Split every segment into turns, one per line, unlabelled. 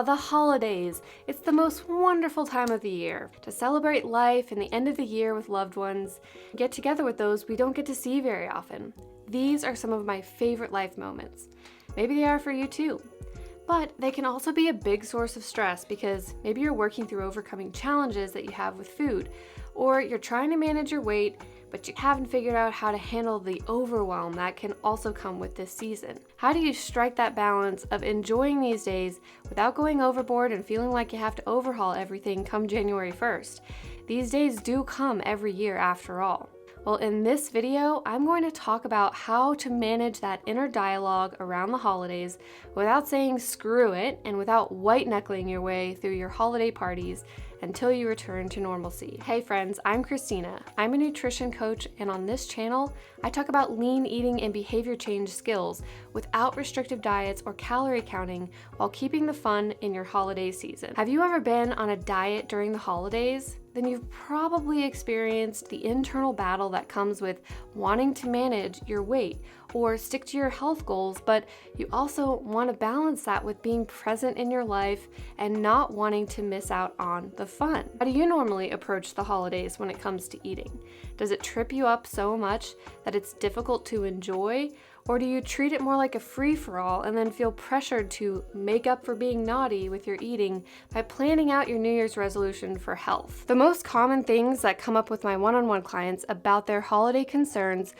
The holidays. It's the most wonderful time of the year to celebrate life and the end of the year with loved ones, get together with those we don't get to see very often. These are some of my favorite life moments. Maybe they are for you too. But they can also be a big source of stress because maybe you're working through overcoming challenges that you have with food, or you're trying to manage your weight, but you haven't figured out how to handle the overwhelm that can also come with this season. How do you strike that balance of enjoying these days without going overboard and feeling like you have to overhaul everything come January 1st? These days do come every year after all. Well, in this video, I'm going to talk about how to manage that inner dialogue around the holidays without saying screw it and without white-knuckling your way through your holiday parties until you return to normalcy. Hey friends, I'm Christina. I'm a nutrition coach, and on this channel, I talk about lean eating and behavior change skills without restrictive diets or calorie counting while keeping the fun in your holiday season. Have you ever been on a diet during the holidays? Then you've probably experienced the internal battle that comes with wanting to manage your weight or stick to your health goals, but you also want to balance that with being present in your life and not wanting to miss out on the fun. How do you normally approach the holidays when it comes to eating? Does it trip you up so much that it's difficult to enjoy? Or do you treat it more like a free-for-all and then feel pressured to make up for being naughty with your eating by planning out your New Year's resolution for health? The most common things that come up with my one-on-one clients about their holiday concerns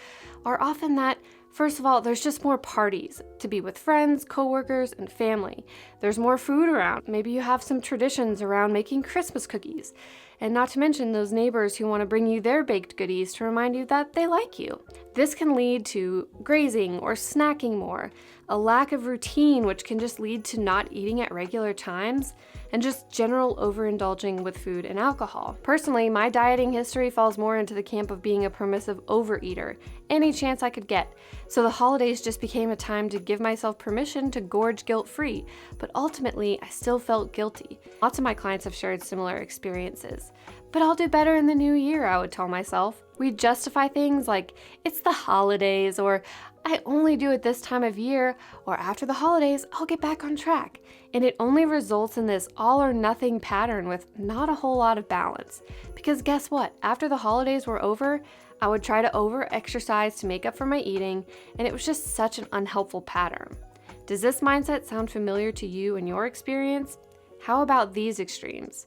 are often that, first of all, there's just more parties to be with friends, coworkers, and family. There's more food around. Maybe you have some traditions around making Christmas cookies. And not to mention those neighbors who want to bring you their baked goodies to remind you that they like you. This can lead to grazing or snacking more, a lack of routine, which can just lead to not eating at regular times, and just general overindulging with food and alcohol. Personally, my dieting history falls more into the camp of being a permissive overeater, any chance I could get. So the holidays just became a time to give myself permission to gorge guilt-free, but ultimately I still felt guilty. Lots of my clients have shared similar experiences. But I'll do better in the new year, I would tell myself. We justify things like, it's the holidays, or I only do it this time of year, or after the holidays, I'll get back on track. And it only results in this all or nothing pattern with not a whole lot of balance. Because guess what? After the holidays were over, I would try to over-exercise to make up for my eating, and it was just such an unhelpful pattern. Does this mindset sound familiar to you in your experience? How about these extremes?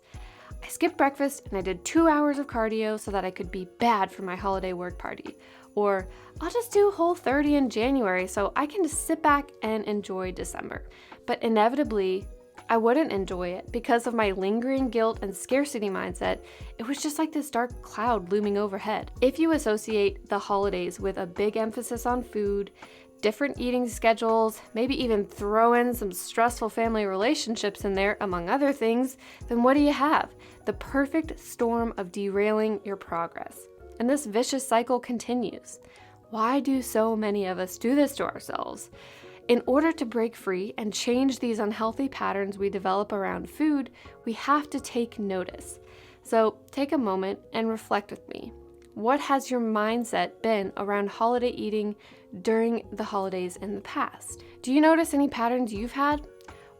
I skipped breakfast and I did 2 hours of cardio so that I could be bad for my holiday work party. Or I'll just do Whole30 in January so I can just sit back and enjoy December. But inevitably, I wouldn't enjoy it because of my lingering guilt and scarcity mindset. It was just like this dark cloud looming overhead. If you associate the holidays with a big emphasis on food, different eating schedules, maybe even throw in some stressful family relationships in there, among other things, then what do you have? The perfect storm of derailing your progress. And this vicious cycle continues. Why do so many of us do this to ourselves? In order to break free and change these unhealthy patterns we develop around food, we have to take notice. So take a moment and reflect with me. What has your mindset been around holiday eating during the holidays in the past? Do you notice any patterns you've had?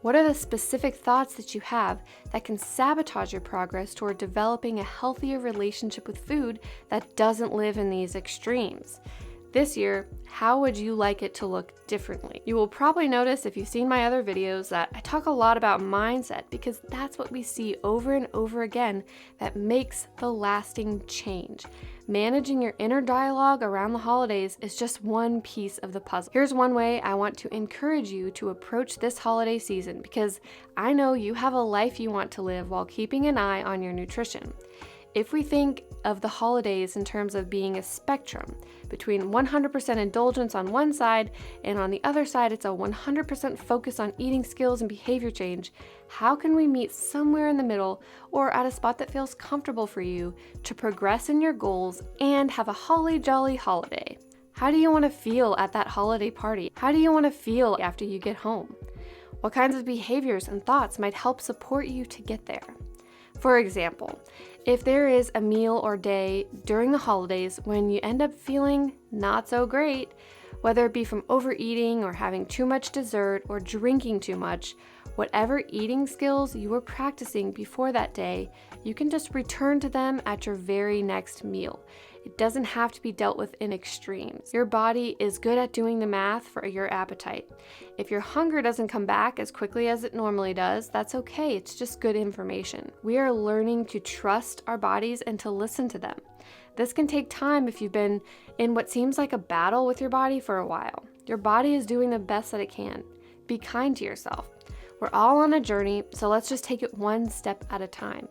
What are the specific thoughts that you have that can sabotage your progress toward developing a healthier relationship with food that doesn't live in these extremes? This year, how would you like it to look differently? You will probably notice if you've seen my other videos that I talk a lot about mindset because that's what we see over and over again that makes the lasting change. Managing your inner dialogue around the holidays is just one piece of the puzzle. Here's one way I want to encourage you to approach this holiday season because I know you have a life you want to live while keeping an eye on your nutrition. If we think of the holidays in terms of being a spectrum between 100% indulgence on one side and on the other side it's a 100% focus on eating skills and behavior change, how can we meet somewhere in the middle or at a spot that feels comfortable for you to progress in your goals and have a holly jolly holiday? How do you want to feel at that holiday party? How do you want to feel after you get home? What kinds of behaviors and thoughts might help support you to get there? For example, if there is a meal or day during the holidays when you end up feeling not so great, whether it be from overeating or having too much dessert or drinking too much, Whatever eating skills you were practicing before that day, you can just return to them at your very next meal. It doesn't have to be dealt with in extremes. Your body is good at doing the math for your appetite. If your hunger doesn't come back as quickly as it normally does, that's okay. It's just good information. We are learning to trust our bodies and to listen to them. This can take time if you've been in what seems like a battle with your body for a while. Your body is doing the best that it can. Be kind to yourself. We're all on a journey, so let's just take it one step at a time.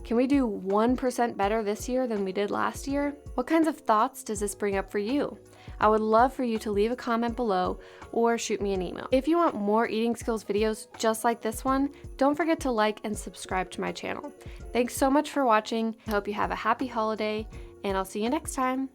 Can we do 1% better this year than we did last year? What kinds of thoughts does this bring up for you? I would love for you to leave a comment below or shoot me an email. If you want more eating skills videos just like this one, don't forget to like and subscribe to my channel. Thanks so much for watching. I hope you have a happy holiday, and I'll see you next time.